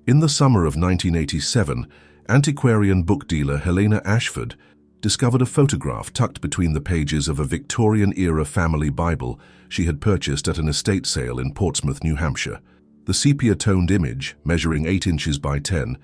In the summer of 1987, antiquarian book dealer Helena Ashford discovered a photograph tucked between the pages of a Victorian-era family Bible she had purchased at an estate sale in Portsmouth, New Hampshire. The sepia-toned image, measuring 8 inches by 10,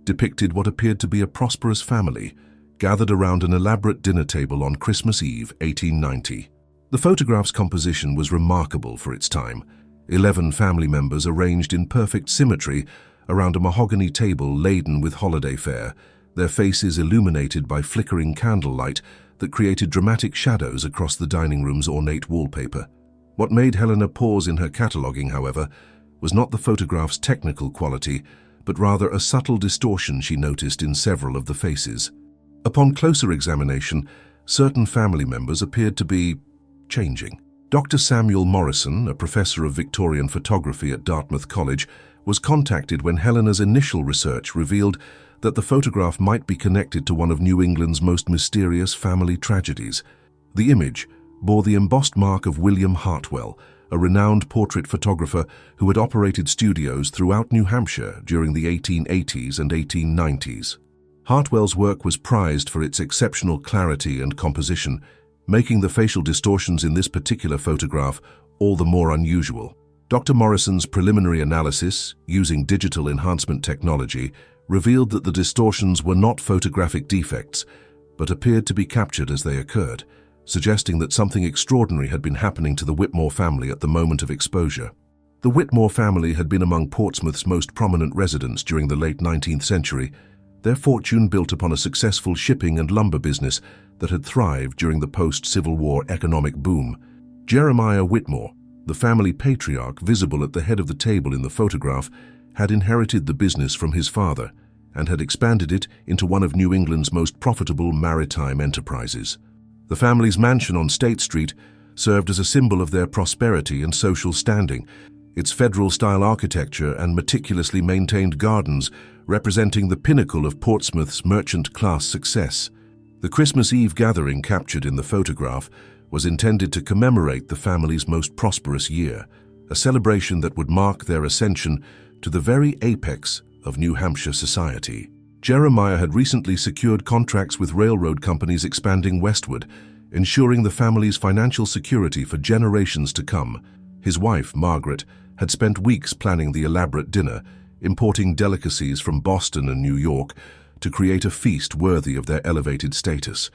depicted what appeared to be a prosperous family gathered around an elaborate dinner table on Christmas Eve, 1890. The photograph's composition was remarkable for its time. 11 family members arranged in perfect symmetry around a mahogany table laden with holiday fare, their faces illuminated by flickering candlelight that created dramatic shadows across the dining room's ornate wallpaper. What made Helena pause in her cataloguing, however, was not the photograph's technical quality, but rather a subtle distortion she noticed in several of the faces. Upon closer examination, certain family members appeared to be changing. Dr. Samuel Morrison, a professor of Victorian photography at Dartmouth College, was contacted when Helena's initial research revealed that the photograph might be connected to one of New England's most mysterious family tragedies. The image bore the embossed mark of William Hartwell, a renowned portrait photographer who had operated studios throughout New Hampshire during the 1880s and 1890s. Hartwell's work was prized for its exceptional clarity and composition, making the facial distortions in this particular photograph all the more unusual. Dr. Morrison's preliminary analysis, using digital enhancement technology, revealed that the distortions were not photographic defects, but appeared to be captured as they occurred, suggesting that something extraordinary had been happening to the Whitmore family at the moment of exposure. The Whitmore family had been among Portsmouth's most prominent residents during the late 19th century, their fortune built upon a successful shipping and lumber business that had thrived during the post-Civil War economic boom. Jeremiah Whitmore, the family patriarch visible at the head of the table in the photograph, had inherited the business from his father and had expanded it into one of New England's most profitable maritime enterprises. The family's mansion on State Street served as a symbol of their prosperity and social standing, its federal-style architecture and meticulously maintained gardens representing the pinnacle of Portsmouth's merchant-class success. The Christmas Eve gathering captured in the photograph was intended to commemorate the family's most prosperous year, a celebration that would mark their ascension to the very apex of New Hampshire society. Jeremiah had recently secured contracts with railroad companies expanding westward, ensuring the family's financial security for generations to come. His wife, Margaret, had spent weeks planning the elaborate dinner, importing delicacies from Boston and New York to create a feast worthy of their elevated status.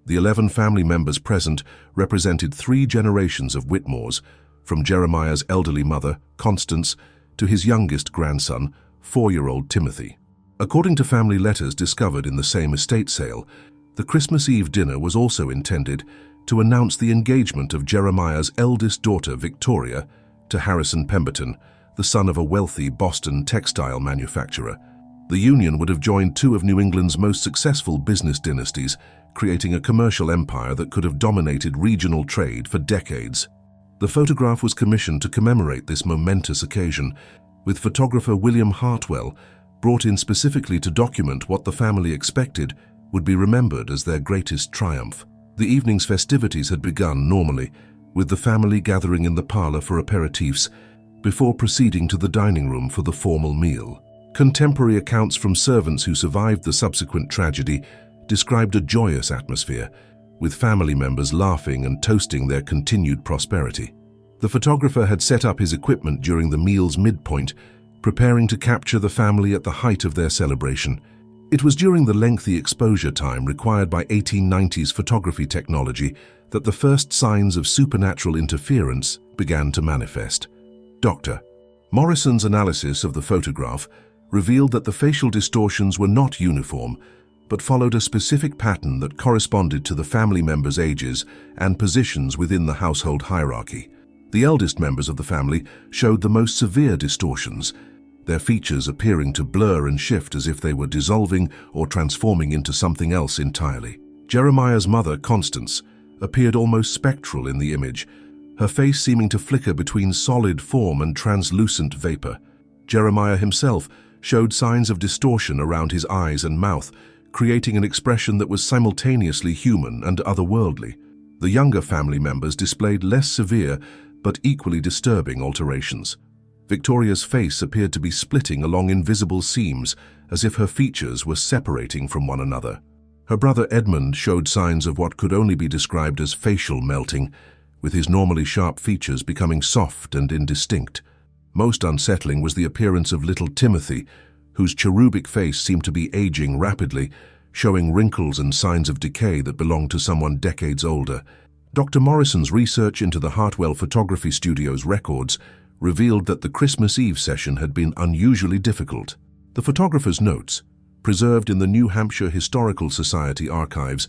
The 11 family members present represented 3 generations of Whitmores, from Jeremiah's elderly mother, Constance, to his youngest grandson, 4-year-old Timothy. According to family letters discovered in the same estate sale, the Christmas Eve dinner was also intended to announce the engagement of Jeremiah's eldest daughter, Victoria, to Harrison Pemberton, the son of a wealthy Boston textile manufacturer. The union would have joined 2 of New England's most successful business dynasties, creating a commercial empire that could have dominated regional trade for decades. The photograph was commissioned to commemorate this momentous occasion, with photographer William Hartwell brought in specifically to document what the family expected would be remembered as their greatest triumph. The evening's festivities had begun normally, with the family gathering in the parlor for aperitifs before proceeding to the dining room for the formal meal. Contemporary accounts from servants who survived the subsequent tragedy described a joyous atmosphere, with family members laughing and toasting their continued prosperity. The photographer had set up his equipment during the meal's midpoint, preparing to capture the family at the height of their celebration. It was during the lengthy exposure time required by 1890s photography technology that the first signs of supernatural interference began to manifest. Dr. Morrison's analysis of the photograph revealed that the facial distortions were not uniform, but followed a specific pattern that corresponded to the family members' ages and positions within the household hierarchy. The eldest members of the family showed the most severe distortions, their features appearing to blur and shift as if they were dissolving or transforming into something else entirely. Jeremiah's mother, Constance, appeared almost spectral in the image, her face seeming to flicker between solid form and translucent vapor. Jeremiah himself showed signs of distortion around his eyes and mouth, creating an expression that was simultaneously human and otherworldly. The younger family members displayed less severe but equally disturbing alterations. Victoria's face appeared to be splitting along invisible seams, as if her features were separating from one another. Her brother Edmund showed signs of what could only be described as facial melting, with his normally sharp features becoming soft and indistinct. Most unsettling was the appearance of little Timothy, whose cherubic face seemed to be aging rapidly, showing wrinkles and signs of decay that belonged to someone decades older. Dr. Morrison's research into the Hartwell Photography Studio's records revealed that the Christmas Eve session had been unusually difficult. The photographer's notes, preserved in the New Hampshire Historical Society archives,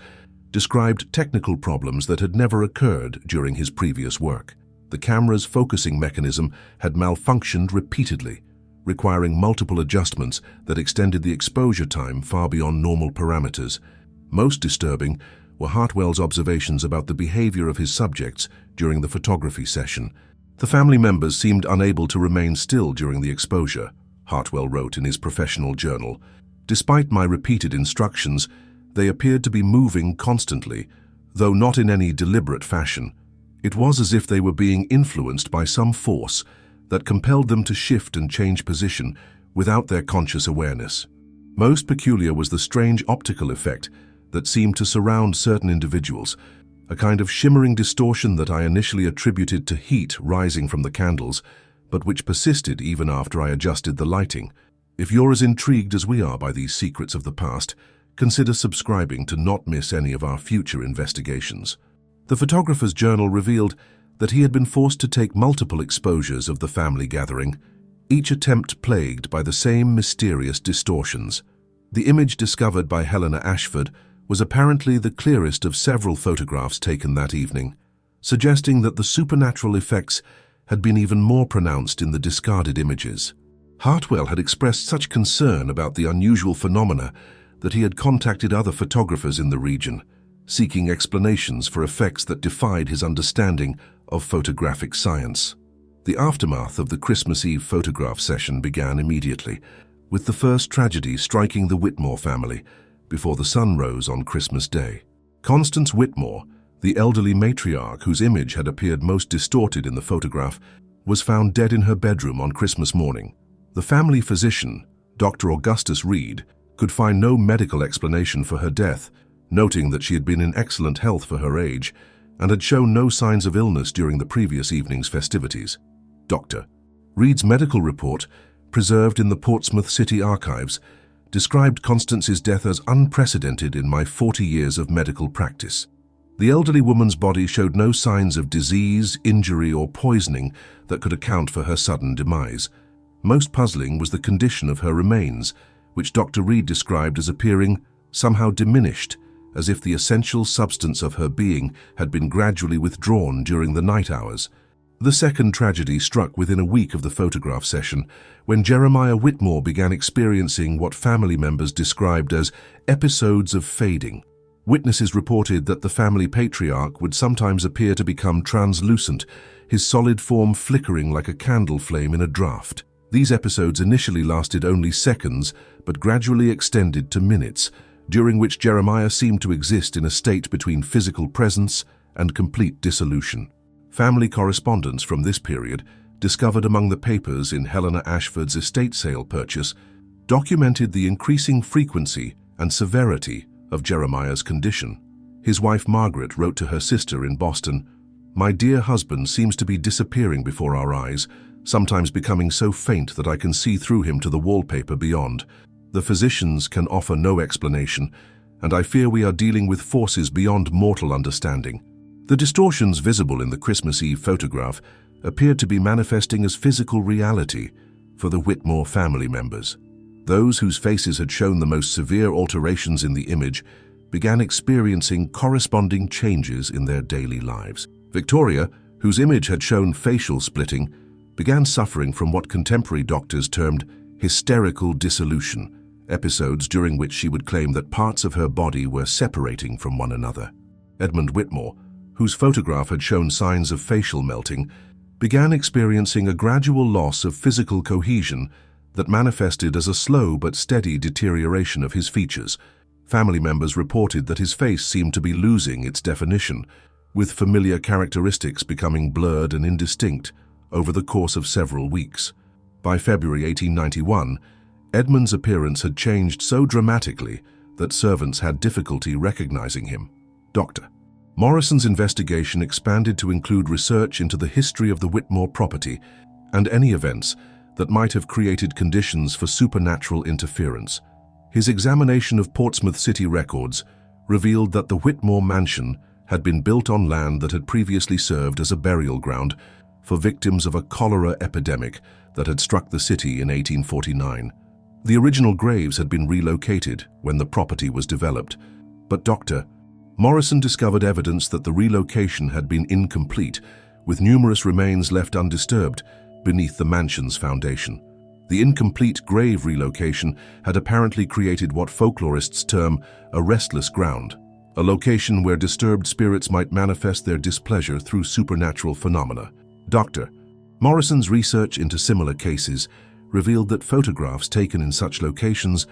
described technical problems that had never occurred during his previous work. The camera's focusing mechanism had malfunctioned repeatedly, requiring multiple adjustments that extended the exposure time far beyond normal parameters. Most disturbing were Hartwell's observations about the behavior of his subjects during the photography session. The family members seemed unable to remain still during the exposure, Hartwell wrote in his professional journal. Despite my repeated instructions, they appeared to be moving constantly, though not in any deliberate fashion. It was as if they were being influenced by some force that compelled them to shift and change position without their conscious awareness. Most peculiar was the strange optical effect that seemed to surround certain individuals, a kind of shimmering distortion that I initially attributed to heat rising from the candles, but which persisted even after I adjusted the lighting. If you're as intrigued as we are by these secrets of the past, consider subscribing to not miss any of our future investigations. The photographer's journal revealed that he had been forced to take multiple exposures of the family gathering, each attempt plagued by the same mysterious distortions. The image discovered by Helena Ashford was apparently the clearest of several photographs taken that evening, suggesting that the supernatural effects had been even more pronounced in the discarded images. Hartwell had expressed such concern about the unusual phenomena that he had contacted other photographers in the region, seeking explanations for effects that defied his understanding of photographic science. The aftermath of the Christmas Eve photograph session began immediately, with the first tragedy striking the Whitmore family before the sun rose on Christmas Day. Constance Whitmore, the elderly matriarch whose image had appeared most distorted in the photograph, was found dead in her bedroom on Christmas morning. The family physician, Dr. Augustus Reed, could find no medical explanation for her death, noting that she had been in excellent health for her age and had shown no signs of illness during the previous evening's festivities. Dr. Reed's medical report, preserved in the Portsmouth City Archives, described Constance's death as unprecedented in my 40 years of medical practice. The elderly woman's body showed no signs of disease, injury, or poisoning that could account for her sudden demise. Most puzzling was the condition of her remains, which Dr. Reed described as appearing somehow diminished, as if the essential substance of her being had been gradually withdrawn during the night hours. The second tragedy struck within a week of the photograph session, when Jeremiah Whitmore began experiencing what family members described as episodes of fading. Witnesses reported that the family patriarch would sometimes appear to become translucent, his solid form flickering like a candle flame in a draught. These episodes initially lasted only seconds, but gradually extended to minutes, during which Jeremiah seemed to exist in a state between physical presence and complete dissolution. Family correspondence from this period, discovered among the papers in Helena Ashford's estate sale purchase, documented the increasing frequency and severity of Jeremiah's condition. His wife Margaret wrote to her sister in Boston, "My dear husband seems to be disappearing before our eyes, sometimes becoming so faint that I can see through him to the wallpaper beyond. The physicians can offer no explanation, and I fear we are dealing with forces beyond mortal understanding." The distortions visible in the Christmas Eve photograph appeared to be manifesting as physical reality for the Whitmore family members. Those whose faces had shown the most severe alterations in the image began experiencing corresponding changes in their daily lives. Victoria, whose image had shown facial splitting, began suffering from what contemporary doctors termed hysterical dissolution, episodes during which she would claim that parts of her body were separating from one another. Edmund Whitmore, whose photograph had shown signs of facial melting, began experiencing a gradual loss of physical cohesion that manifested as a slow but steady deterioration of his features. Family members reported that his face seemed to be losing its definition, with familiar characteristics becoming blurred and indistinct over the course of several weeks. By February 1891, Edmund's appearance had changed so dramatically that servants had difficulty recognizing him. Dr. Morrison's investigation expanded to include research into the history of the Whitmore property and any events that might have created conditions for supernatural interference. His examination of Portsmouth City records revealed that the Whitmore mansion had been built on land that had previously served as a burial ground for victims of a cholera epidemic that had struck the city in 1849. The original graves had been relocated when the property was developed, but Dr. Morrison discovered evidence that the relocation had been incomplete, with numerous remains left undisturbed beneath the mansion's foundation. The incomplete grave relocation had apparently created what folklorists term a restless ground, a location where disturbed spirits might manifest their displeasure through supernatural phenomena. Dr. Morrison's research into similar cases revealed that photographs taken in such locations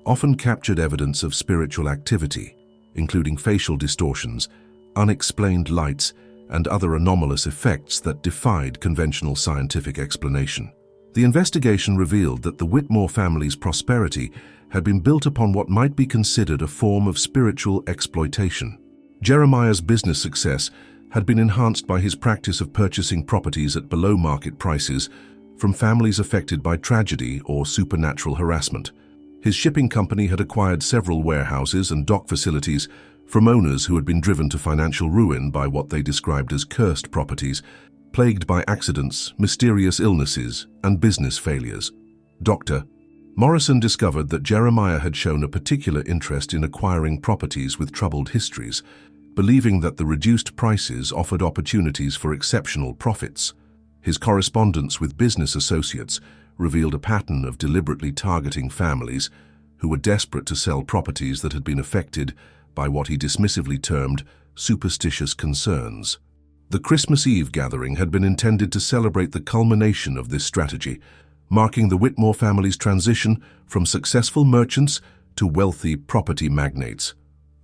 often captured evidence of spiritual activity, including facial distortions, unexplained lights, and other anomalous effects that defied conventional scientific explanation. The investigation revealed that the Whitmore family's prosperity had been built upon what might be considered a form of spiritual exploitation. Jeremiah's business success had been enhanced by his practice of purchasing properties at below-market prices from families affected by tragedy or supernatural harassment. His shipping company had acquired several warehouses and dock facilities from owners who had been driven to financial ruin by what they described as cursed properties, plagued by accidents, mysterious illnesses, and business failures. Dr. Morrison discovered that Jeremiah had shown a particular interest in acquiring properties with troubled histories, believing that the reduced prices offered opportunities for exceptional profits. His correspondence with business associates revealed a pattern of deliberately targeting families who were desperate to sell properties that had been affected by what he dismissively termed superstitious concerns. The Christmas Eve gathering had been intended to celebrate the culmination of this strategy, marking the Whitmore family's transition from successful merchants to wealthy property magnates.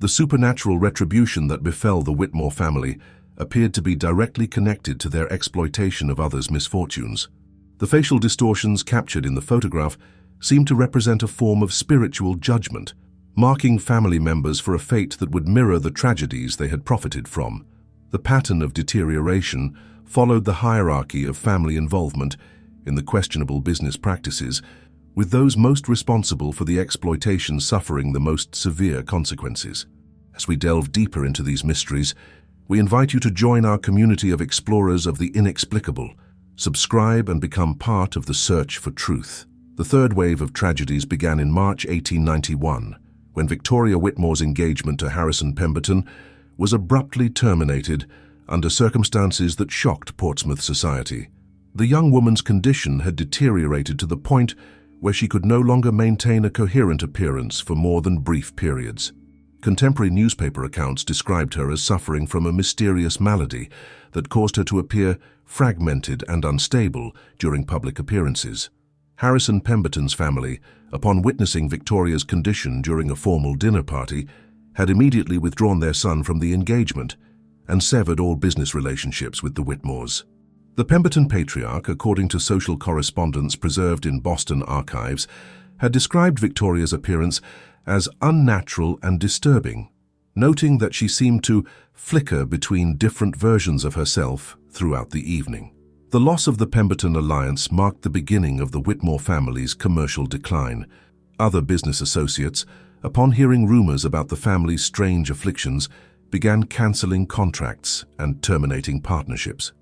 The supernatural retribution that befell the Whitmore family appeared to be directly connected to their exploitation of others' misfortunes. The facial distortions captured in the photograph seemed to represent a form of spiritual judgment, marking family members for a fate that would mirror the tragedies they had profited from. The pattern of deterioration followed the hierarchy of family involvement in the questionable business practices, with those most responsible for the exploitation suffering the most severe consequences. As we delve deeper into these mysteries, we invite you to join our community of explorers of the inexplicable. Subscribe and become part of the search for truth. The third wave of tragedies began in March 1891, when Victoria Whitmore's engagement to Harrison Pemberton was abruptly terminated under circumstances that shocked Portsmouth society. The young woman's condition had deteriorated to the point where she could no longer maintain a coherent appearance for more than brief periods. Contemporary newspaper accounts described her as suffering from a mysterious malady that caused her to appear fragmented and unstable during public appearances. Harrison Pemberton's family, upon witnessing Victoria's condition during a formal dinner party, had immediately withdrawn their son from the engagement and severed all business relationships with the Whitmores. The Pemberton patriarch, according to social correspondence preserved in Boston archives, had described Victoria's appearance as unnatural and disturbing, noting that she seemed to flicker between different versions of herself throughout the evening. The loss of the Pemberton alliance marked the beginning of the Whitmore family's commercial decline. Other business associates, upon hearing rumors about the family's strange afflictions, began canceling contracts and terminating partnerships.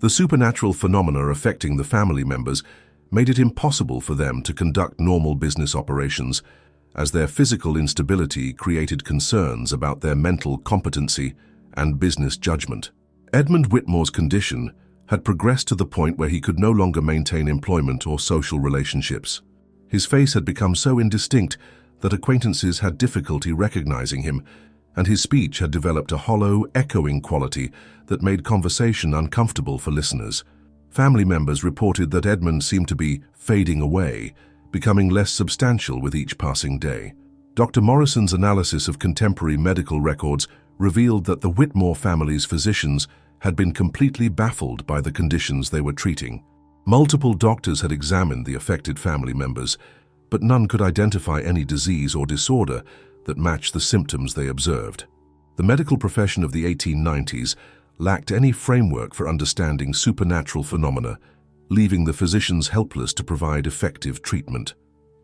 The supernatural phenomena affecting the family members made it impossible for them to conduct normal business operations, as their physical instability created concerns about their mental competency and business judgment. Edmund Whitmore's condition had progressed to the point where he could no longer maintain employment or social relationships. His face had become so indistinct that acquaintances had difficulty recognizing him, and his speech had developed a hollow, echoing quality that made conversation uncomfortable for listeners. Family members reported that Edmund seemed to be fading away, becoming less substantial with each passing day. Dr. Morrison's analysis of contemporary medical records revealed that the Whitmore family's physicians had been completely baffled by the conditions they were treating. Multiple doctors had examined the affected family members, but none could identify any disease or disorder that matched the symptoms they observed. The medical profession of the 1890s lacked any framework for understanding supernatural phenomena, leaving the physicians helpless to provide effective treatment.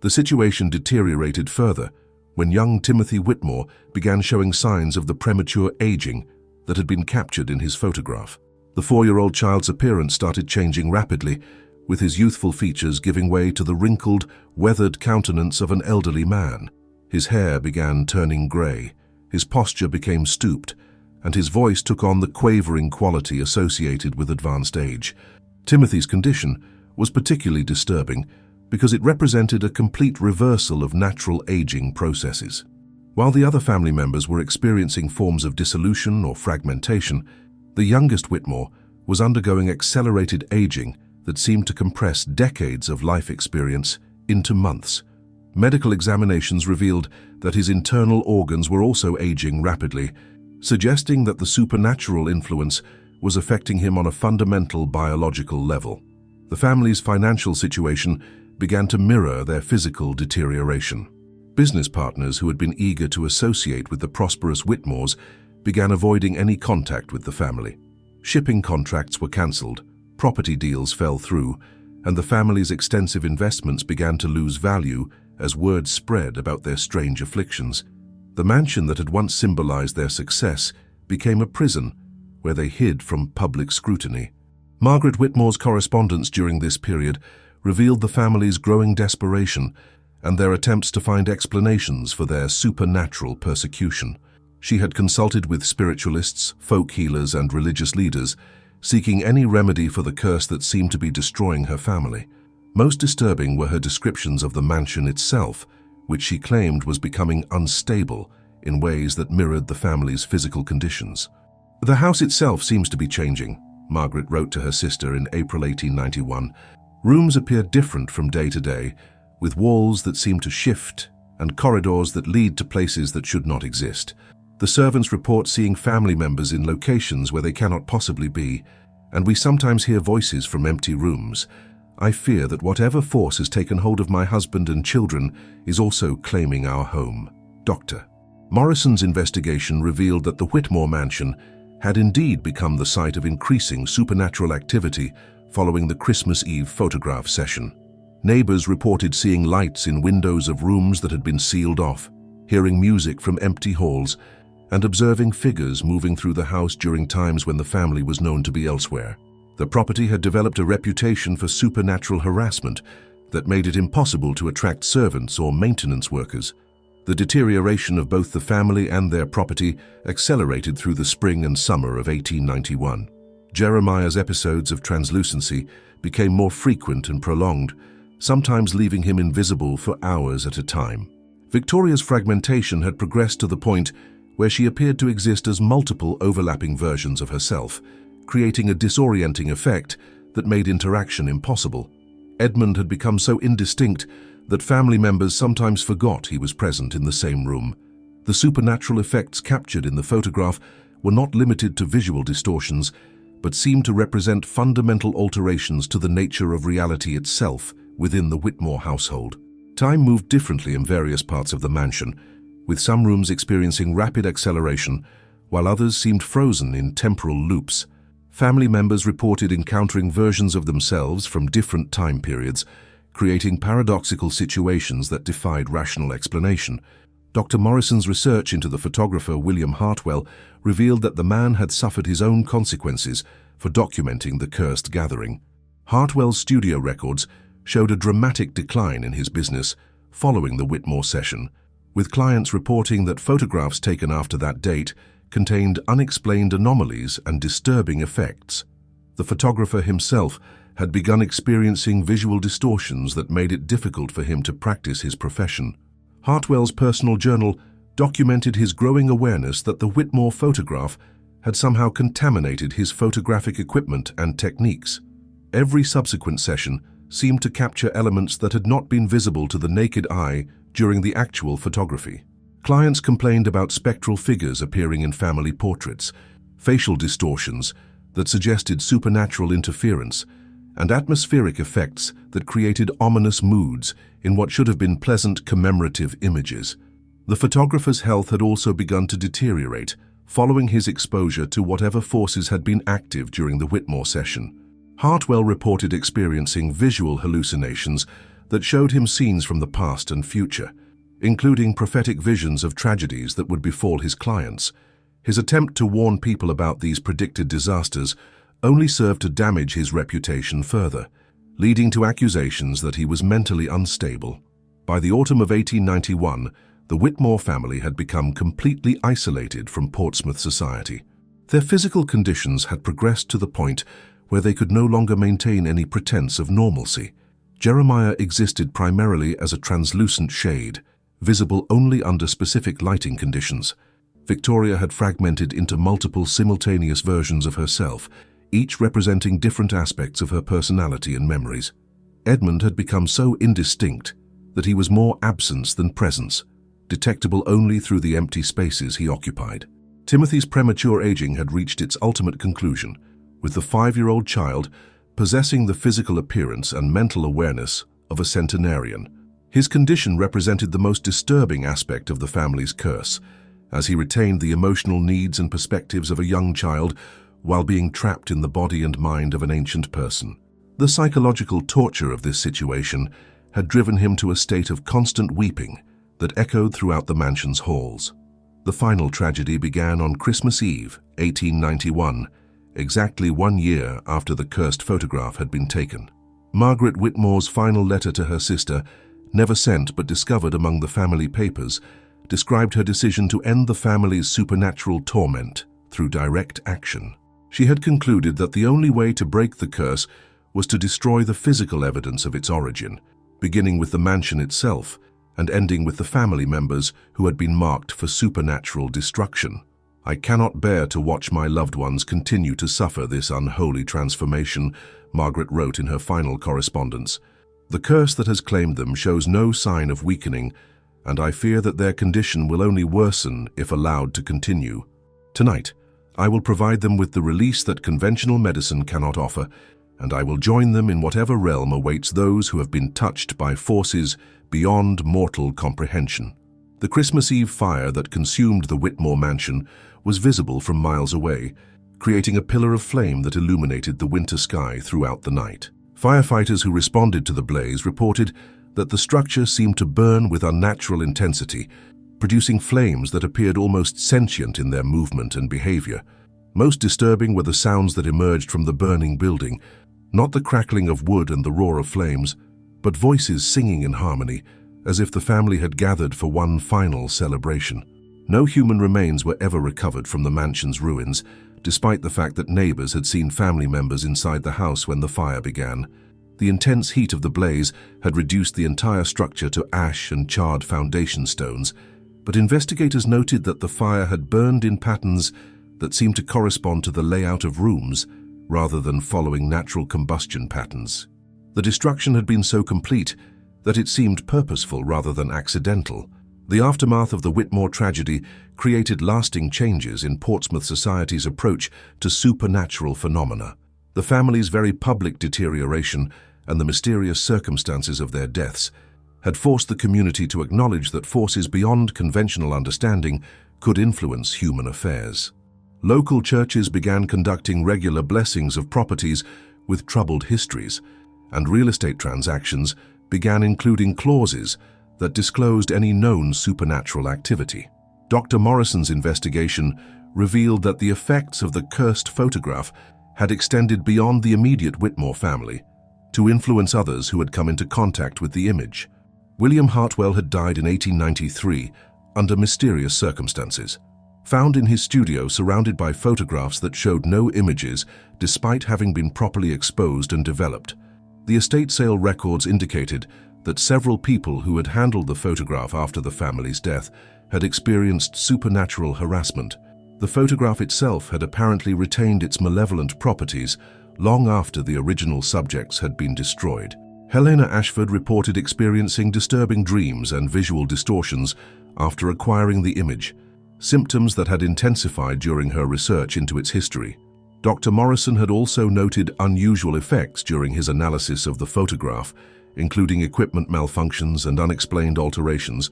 The situation deteriorated further when young Timothy Whitmore began showing signs of the premature aging that had been captured in his photograph. The 4-year-old child's appearance started changing rapidly, with his youthful features giving way to the wrinkled, weathered countenance of an elderly man. His hair began turning grey, his posture became stooped, and his voice took on the quavering quality associated with advanced age. Timothy's condition was particularly disturbing because it represented a complete reversal of natural aging processes. While the other family members were experiencing forms of dissolution or fragmentation, the youngest Whitmore was undergoing accelerated aging that seemed to compress decades of life experience into months. Medical examinations revealed that his internal organs were also aging rapidly, suggesting that the supernatural influence was affecting him on a fundamental biological level. The family's financial situation began to mirror their physical deterioration. Business partners who had been eager to associate with the prosperous Whitmores began avoiding any contact with the family. Shipping contracts were cancelled, property deals fell through, and the family's extensive investments began to lose value as word spread about their strange afflictions. The mansion that had once symbolized their success became a prison where they hid from public scrutiny. Margaret Whitmore's correspondence during this period revealed the family's growing desperation and their attempts to find explanations for their supernatural persecution. She had consulted with spiritualists, folk healers, and religious leaders, seeking any remedy for the curse that seemed to be destroying her family. Most disturbing were her descriptions of the mansion itself, which she claimed was becoming unstable in ways that mirrored the family's physical conditions. "The house itself seems to be changing," Margaret wrote to her sister in April 1891. "Rooms appear different from day to day, with walls that seem to shift and corridors that lead to places that should not exist. The servants report seeing family members in locations where they cannot possibly be, and we sometimes hear voices from empty rooms. I fear that whatever force has taken hold of my husband and children is also claiming our home." Dr. Morrison's investigation revealed that the Whitmore mansion had indeed become the site of increasing supernatural activity following the Christmas Eve photograph session. Neighbors reported seeing lights in windows of rooms that had been sealed off, hearing music from empty halls, and observing figures moving through the house during times when the family was known to be elsewhere. The property had developed a reputation for supernatural harassment that made it impossible to attract servants or maintenance workers. The deterioration of both the family and their property accelerated through the spring and summer of 1891. Jeremiah's episodes of translucency became more frequent and prolonged, sometimes leaving him invisible for hours at a time. Victoria's fragmentation had progressed to the point where she appeared to exist as multiple overlapping versions of herself, creating a disorienting effect that made interaction impossible. Edmund had become so indistinct that family members sometimes forgot he was present in the same room. The supernatural effects captured in the photograph were not limited to visual distortions, but seemed to represent fundamental alterations to the nature of reality itself within the Whitmore household. Time moved differently in various parts of the mansion, with some rooms experiencing rapid acceleration, while others seemed frozen in temporal loops. Family members reported encountering versions of themselves from different time periods, creating paradoxical situations that defied rational explanation. Dr. Morrison's research into the photographer William Hartwell revealed that the man had suffered his own consequences for documenting the cursed gathering. Hartwell's studio records showed a dramatic decline in his business following the Whitmore session, with clients reporting that photographs taken after that date contained unexplained anomalies and disturbing effects. The photographer himself had begun experiencing visual distortions that made it difficult for him to practice his profession. Hartwell's personal journal documented his growing awareness that the Whitmore photograph had somehow contaminated his photographic equipment and techniques. Every subsequent session seemed to capture elements that had not been visible to the naked eye during the actual photography. Clients complained about spectral figures appearing in family portraits, facial distortions that suggested supernatural interference, and atmospheric effects that created ominous moods in what should have been pleasant commemorative images. The photographer's health had also begun to deteriorate following his exposure to whatever forces had been active during the Whitmore session. Hartwell reported experiencing visual hallucinations that showed him scenes from the past and future, including prophetic visions of tragedies that would befall his clients. His attempt to warn people about these predicted disasters only served to damage his reputation further, leading to accusations that he was mentally unstable. By the autumn of 1891, the Whitmore family had become completely isolated from Portsmouth society. Their physical conditions had progressed to the point where they could no longer maintain any pretense of normalcy. Jeremiah existed primarily as a translucent shade, visible only under specific lighting conditions. Victoria had fragmented into multiple simultaneous versions of herself, each representing different aspects of her personality and memories. Edmund had become so indistinct that he was more absence than presence, detectable only through the empty spaces he occupied. Timothy's premature aging had reached its ultimate conclusion, with the 5-year-old child possessing the physical appearance and mental awareness of a centenarian. His condition represented the most disturbing aspect of the family's curse, as he retained the emotional needs and perspectives of a young child while being trapped in the body and mind of an ancient person. The psychological torture of this situation had driven him to a state of constant weeping that echoed throughout the mansion's halls. The final tragedy began on Christmas Eve, 1891, exactly 1 year after the cursed photograph had been taken. Margaret Whitmore's final letter to her sister, never sent but discovered among the family papers, described her decision to end the family's supernatural torment through direct action. She had concluded that the only way to break the curse was to destroy the physical evidence of its origin, beginning with the mansion itself and ending with the family members who had been marked for supernatural destruction. "I cannot bear to watch my loved ones continue to suffer this unholy transformation," Margaret wrote in her final correspondence. "The curse that has claimed them shows no sign of weakening, and I fear that their condition will only worsen if allowed to continue. Tonight, I will provide them with the release that conventional medicine cannot offer, and I will join them in whatever realm awaits those who have been touched by forces beyond mortal comprehension." The Christmas Eve fire that consumed the Whitmore mansion was visible from miles away, creating a pillar of flame that illuminated the winter sky throughout the night. Firefighters who responded to the blaze reported that the structure seemed to burn with unnatural intensity, producing flames that appeared almost sentient in their movement and behavior. Most disturbing were the sounds that emerged from the burning building, not the crackling of wood and the roar of flames, but voices singing in harmony, as if the family had gathered for one final celebration. No human remains were ever recovered from the mansion's ruins, despite the fact that neighbors had seen family members inside the house when the fire began. The intense heat of the blaze had reduced the entire structure to ash and charred foundation stones, but investigators noted that the fire had burned in patterns that seemed to correspond to the layout of rooms rather than following natural combustion patterns. The destruction had been so complete that it seemed purposeful rather than accidental. The aftermath of the Whitmore tragedy created lasting changes in Portsmouth society's approach to supernatural phenomena. The family's very public deterioration and the mysterious circumstances of their deaths had forced the community to acknowledge that forces beyond conventional understanding could influence human affairs. Local churches began conducting regular blessings of properties with troubled histories, and real estate transactions began including clauses that disclosed any known supernatural activity. Dr. Morrison's investigation revealed that the effects of the cursed photograph had extended beyond the immediate Whitmore family to influence others who had come into contact with the image. William Hartwell had died in 1893 under mysterious circumstances. Found in his studio surrounded by photographs that showed no images despite having been properly exposed and developed. The estate sale records indicated that several people who had handled the photograph after the family's death had experienced supernatural harassment. The photograph itself had apparently retained its malevolent properties long after the original subjects had been destroyed. Helena Ashford reported experiencing disturbing dreams and visual distortions after acquiring the image, symptoms that had intensified during her research into its history. Dr. Morrison had also noted unusual effects during his analysis of the photograph, including equipment malfunctions and unexplained alterations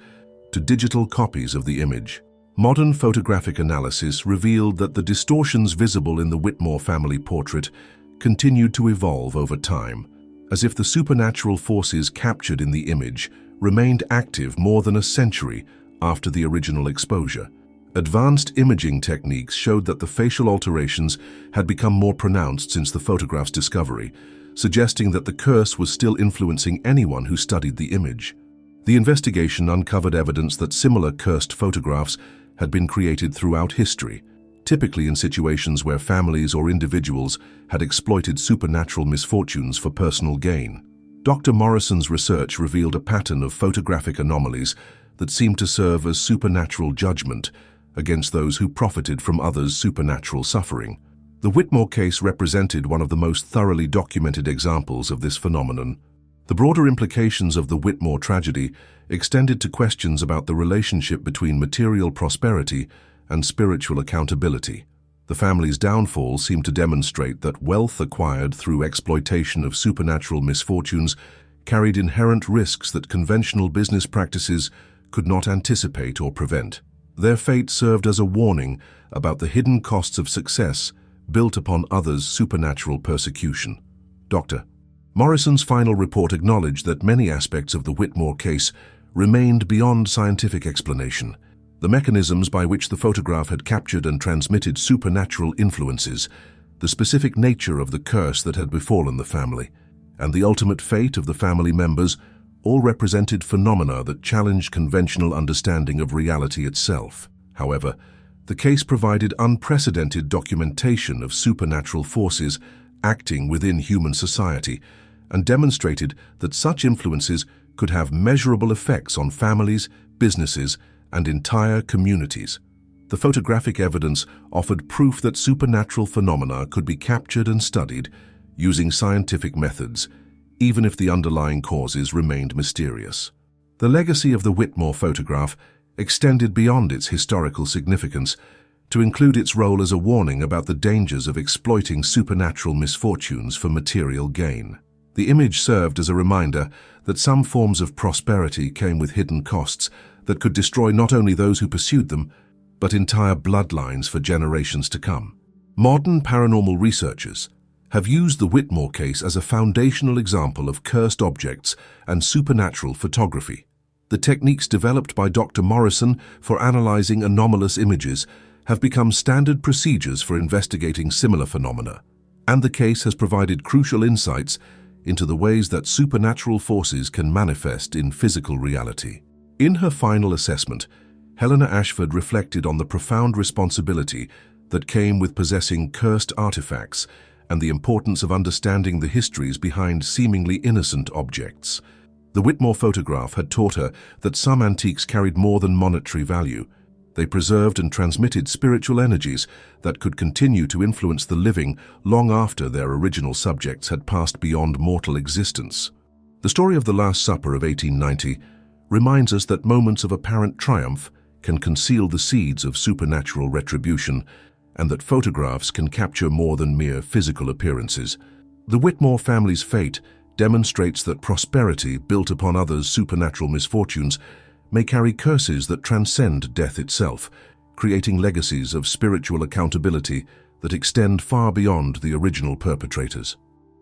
to digital copies of the image. Modern photographic analysis revealed that the distortions visible in the Whitmore family portrait continued to evolve over time, as if the supernatural forces captured in the image remained active more than a century after the original exposure. Advanced imaging techniques showed that the facial alterations had become more pronounced since the photograph's discovery, suggesting that the curse was still influencing anyone who studied the image. The investigation uncovered evidence that similar cursed photographs had been created throughout history, typically in situations where families or individuals had exploited supernatural misfortunes for personal gain. Dr. Morrison's research revealed a pattern of photographic anomalies that seemed to serve as supernatural judgment against those who profited from others' supernatural suffering. The Whitmore case represented one of the most thoroughly documented examples of this phenomenon. The broader implications of the Whitmore tragedy extended to questions about the relationship between material prosperity and spiritual accountability. The family's downfall seemed to demonstrate that wealth acquired through exploitation of supernatural misfortunes carried inherent risks that conventional business practices could not anticipate or prevent. Their fate served as a warning about the hidden costs of success built upon others' supernatural persecution. Dr. Morrison's final report acknowledged that many aspects of the Whitmore case remained beyond scientific explanation. The mechanisms by which the photograph had captured and transmitted supernatural influences, the specific nature of the curse that had befallen the family, and the ultimate fate of the family members all represented phenomena that challenged conventional understanding of reality itself. However, the case provided unprecedented documentation of supernatural forces acting within human society and demonstrated that such influences could have measurable effects on families, businesses, and entire communities. The photographic evidence offered proof that supernatural phenomena could be captured and studied using scientific methods, even if the underlying causes remained mysterious. The legacy of the Whitmore photograph extended beyond its historical significance to include its role as a warning about the dangers of exploiting supernatural misfortunes for material gain. The image served as a reminder that some forms of prosperity came with hidden costs that could destroy not only those who pursued them, but entire bloodlines for generations to come. Modern paranormal researchers have used the Whitmore case as a foundational example of cursed objects and supernatural photography. The techniques developed by Dr. Morrison for analyzing anomalous images have become standard procedures for investigating similar phenomena, and the case has provided crucial insights into the ways that supernatural forces can manifest in physical reality. In her final assessment, Helena Ashford reflected on the profound responsibility that came with possessing cursed artifacts and the importance of understanding the histories behind seemingly innocent objects. The Whitmore photograph had taught her that some antiques carried more than monetary value. They preserved and transmitted spiritual energies that could continue to influence the living long after their original subjects had passed beyond mortal existence. The story of the Last Supper of 1890 reminds us that moments of apparent triumph can conceal the seeds of supernatural retribution, and that photographs can capture more than mere physical appearances. The Whitmore family's fate demonstrates that prosperity built upon others' supernatural misfortunes may carry curses that transcend death itself, creating legacies of spiritual accountability that extend far beyond the original perpetrators.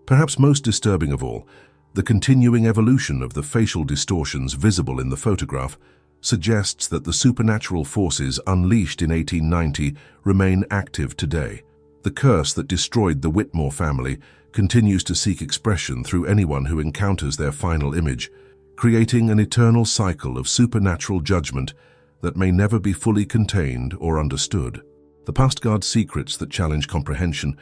Perhaps most disturbing of all, the continuing evolution of the facial distortions visible in the photograph suggests that the supernatural forces unleashed in 1890 remain active today. The curse that destroyed the Whitmore family continues to seek expression through anyone who encounters their final image, creating an eternal cycle of supernatural judgment that may never be fully contained or understood. The past guards secrets that challenge comprehension,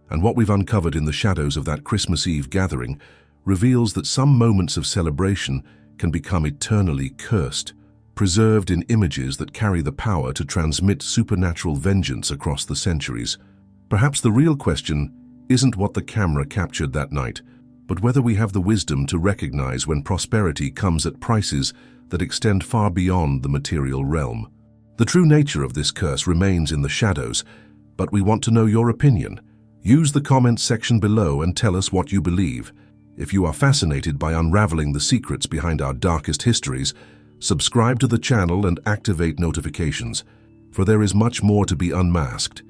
and what we've uncovered in the shadows of that Christmas Eve gathering reveals that some moments of celebration can become eternally cursed, preserved in images that carry the power to transmit supernatural vengeance across the centuries. Perhaps the real question isn't what the camera captured that night, but whether we have the wisdom to recognize when prosperity comes at prices that extend far beyond the material realm. The true nature of this curse remains in the shadows, but we want to know your opinion. Use the comments section below and tell us what you believe. If you are fascinated by unraveling the secrets behind our darkest histories, subscribe to the channel and activate notifications, for there is much more to be unmasked.